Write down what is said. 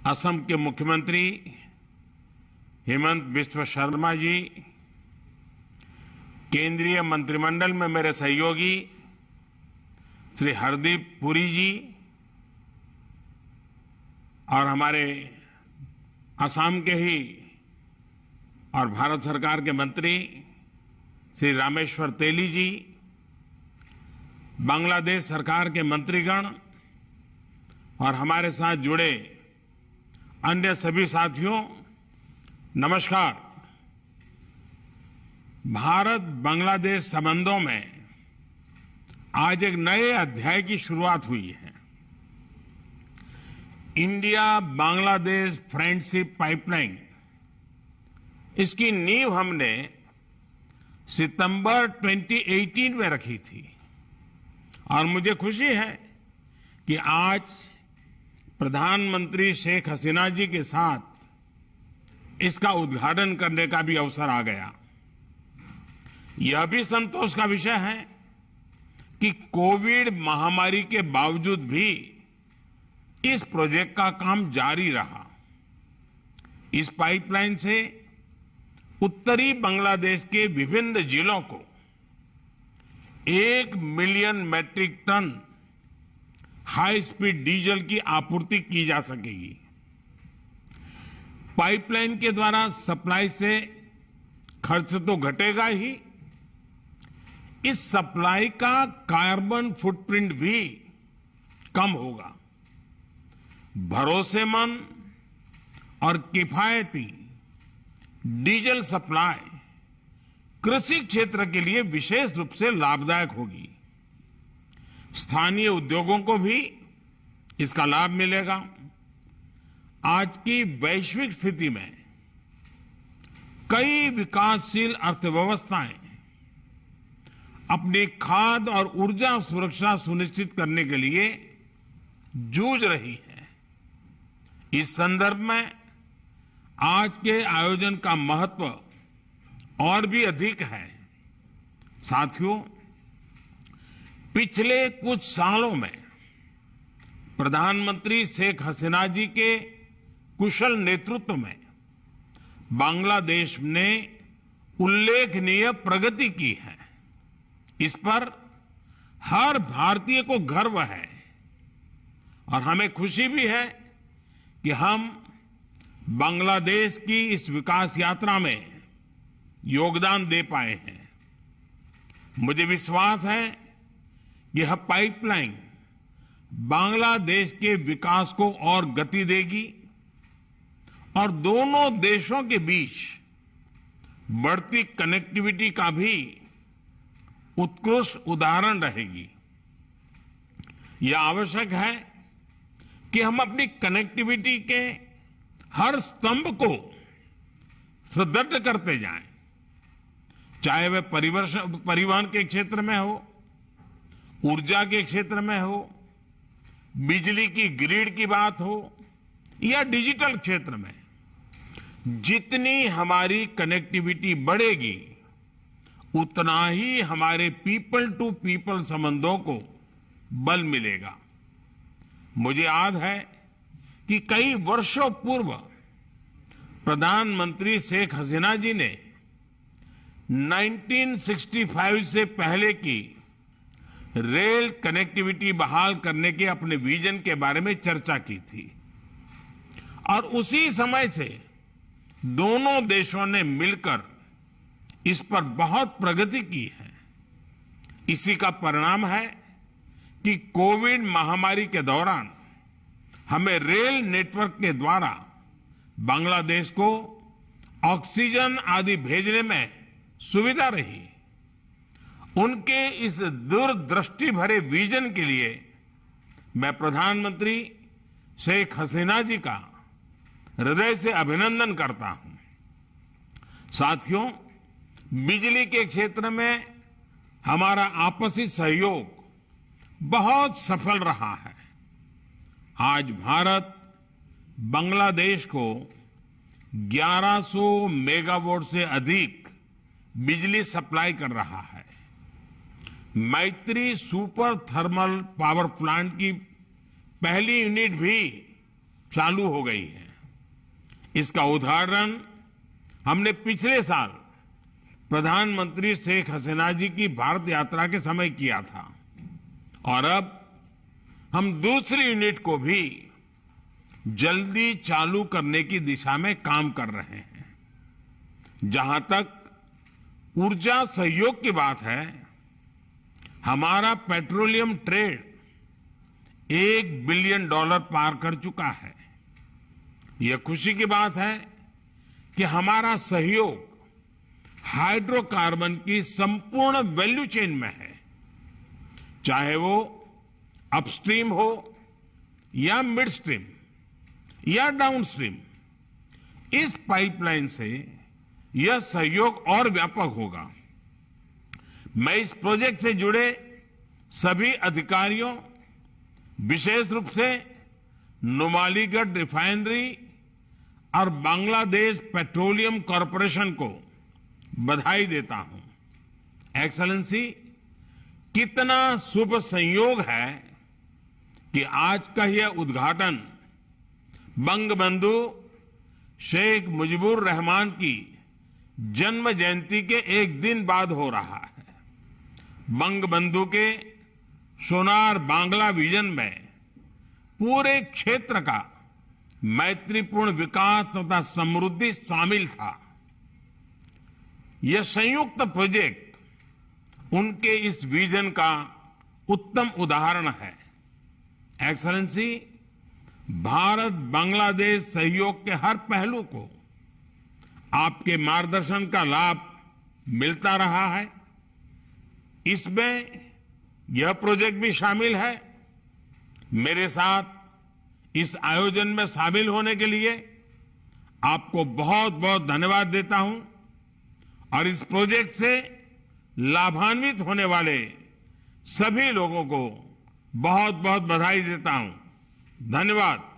असम के मुख्यमंत्री हेमंत बिस्वा शर्मा जी, केंद्रीय मंत्रिमंडल में मेरे सहयोगी श्री हरदीप पुरी जी और हमारे असम के ही और भारत सरकार के मंत्री श्री रामेश्वर तेली जी, बांग्लादेश सरकार के मंत्रीगण और हमारे साथ जुड़े अन्य सभी साथियों, नमस्कार। भारत बांग्लादेश संबंधों में आज एक नए अध्याय की शुरुआत हुई है। इंडिया बांग्लादेश फ्रेंडशिप पाइपलाइन, इसकी नींव हमने सितंबर 2018 में रखी थी और मुझे खुशी है कि आज प्रधानमंत्री शेख हसीना जी के साथ इसका उद्घाटन करने का भी अवसर आ गया। यह भी संतोष का विषय है कि कोविड महामारी के बावजूद भी इस प्रोजेक्ट का काम जारी रहा। इस पाइपलाइन से उत्तरी बांग्लादेश के विभिन्न जिलों को 1 million metric ton high speed diesel की आपूर्ति की जा सकेगी। पाइपलाइन के द्वारा सप्लाई से खर्च तो घटेगा ही, इस सप्लाई का कार्बन फुटप्रिंट भी कम होगा। भरोसेमंद और किफायती डीजल सप्लाई कृषि क्षेत्र के लिए विशेष रूप से लाभदायक होगी। स्थानीय उद्योगों को भी इसका लाभ मिलेगा। आज की वैश्विक स्थिति में कई विकासशील अर्थव्यवस्थाएं अपनी खाद्य और ऊर्जा सुरक्षा सुनिश्चित करने के लिए जूझ रही है। इस संदर्भ में आज के आयोजन का महत्व और भी अधिक है। साथियों, पिछले कुछ सालों में प्रधानमंत्री शेख हसीना जी के कुशल नेतृत्व में बांग्लादेश ने उल्लेखनीय प्रगति की है। इस पर हर भारतीय को गर्व है और हमें खुशी भी है कि हम बांग्लादेश की इस विकास यात्रा में योगदान दे पाए हैं। मुझे विश्वास है कि यह पाइपलाइन बांग्लादेश के विकास को और गति देगी और दोनों देशों के बीच बढ़ती कनेक्टिविटी का भी उत्कृष्ट उदाहरण रहेगी। यह आवश्यक है कि हम अपनी कनेक्टिविटी के हर स्तंभ को सुदृढ़ करते जाएं, चाहे वह परिवहन के क्षेत्र में हो, ऊर्जा के क्षेत्र में हो, बिजली की ग्रिड की बात हो या डिजिटल क्षेत्र में। जितनी हमारी कनेक्टिविटी बढ़ेगी, उतना ही हमारे पीपल टू पीपल संबंधों को बल मिलेगा। मुझे याद है कि कई वर्षों पूर्व प्रधानमंत्री शेख हसीना जी ने 1965 से पहले की रेल कनेक्टिविटी बहाल करने के अपने विजन के बारे में चर्चा की थी और उसी समय से दोनों देशों ने मिलकर इस पर बहुत प्रगति की है। इसी का परिणाम है कि कोविड महामारी के दौरान हमें रेल नेटवर्क के द्वारा बांग्लादेश को ऑक्सीजन आदि भेजने में सुविधा रही। उनके इस दूरदृष्टि भरे विजन के लिए मैं प्रधानमंत्री शेख हसीना जी का हृदय से अभिनंदन करता हूं। साथियों, बिजली के क्षेत्र में हमारा आपसी सहयोग बहुत सफल रहा है। आज भारत बांग्लादेश को 1100 मेगावाट से अधिक बिजली सप्लाई कर रहा है। मैत्री सुपर थर्मल पावर प्लांट की पहली यूनिट भी चालू हो गई है। इसका उदाहरण हमने पिछले साल प्रधानमंत्री शेख हसीना जी की भारत यात्रा के समय किया था और अब हम दूसरी यूनिट को भी जल्दी चालू करने की दिशा में काम कर रहे हैं। जहां तक ऊर्जा सहयोग की बात है, हमारा पेट्रोलियम ट्रेड $1 बिलियन पार कर चुका है। यह खुशी की बात है कि हमारा सहयोग हाइड्रोकार्बन की संपूर्ण वैल्यू चेन में है, चाहे वो अपस्ट्रीम हो या मिडस्ट्रीम या डाउनस्ट्रीम। इस पाइपलाइन से यह सहयोग और व्यापक होगा। मैं इस प्रोजेक्ट से जुड़े सभी अधिकारियों, विशेष रूप से नुमालीगढ़ रिफाइनरी और बांग्लादेश पेट्रोलियम कॉरपोरेशन को बधाई देता हूं। एक्सेलेंसी, कितना शुभ संयोग है कि आज का यह उद्घाटन बंगबंधु शेख मुजीबुर रहमान की जन्म जयंती के एक दिन बाद हो रहा है। बंगबंधु के सोनार बांग्ला विजन में पूरे क्षेत्र का मैत्रीपूर्ण विकास तथा समृद्धि शामिल था। यह संयुक्त प्रोजेक्ट उनके इस विजन का उत्तम उदाहरण है। एक्सेलेंसी, भारत बांग्लादेश सहयोग के हर पहलू को आपके मार्गदर्शन का लाभ मिलता रहा है। इसमें यह प्रोजेक्ट भी शामिल है। मेरे साथ इस आयोजन में शामिल होने के लिए आपको बहुत बहुत धन्यवाद देता हूं और इस प्रोजेक्ट से लाभान्वित होने वाले सभी लोगों को बहुत बहुत बधाई देता हूं। धन्यवाद।